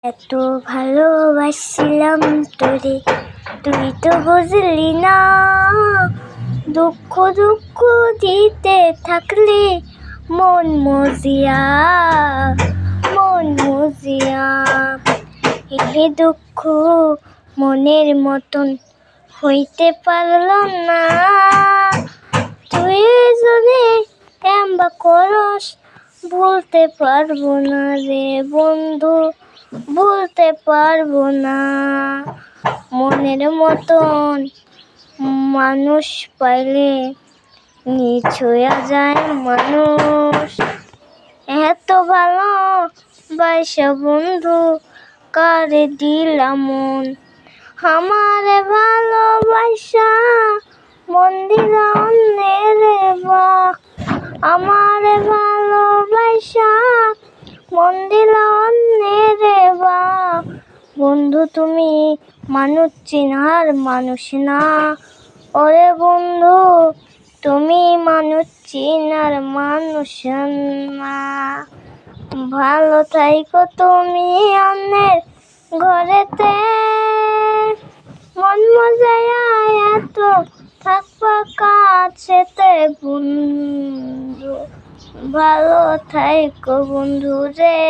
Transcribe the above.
এত ভালোবাসছিলাম তোরে, তুই তো বুঝলি না। দুঃখ দুঃখ দিতে থাকলে মন মজিয়া, মন মজিয়া। এই দুঃখ মনের মতন হইতে পারল না। তুই যদি এমবা করস ভুলতে পারবো না রে বন্ধু, ভুলতে পারবো না। মনের মতন মানুষ পাইলে নিজ হইয়া যায় মানুষ। এত ভালো বাইসা বন্ধু কারে দিলাম মন, আমারে ভালোবাসা মন দিলা অন্যের বা, আমারে ভালোবাসা মন দিলা অন্যের বা। বন্ধু তুমি মানুষ চিনার মানুষ না, ওরে বন্ধু তুমি মানুষ চিনার মানুষ না। ভালো থাইকো তুমি অন্যের ঘরেতে, মন মজায়া এত থাকবা কাছেতে বন্ধু। ভালো থাইকো বন্ধু রে।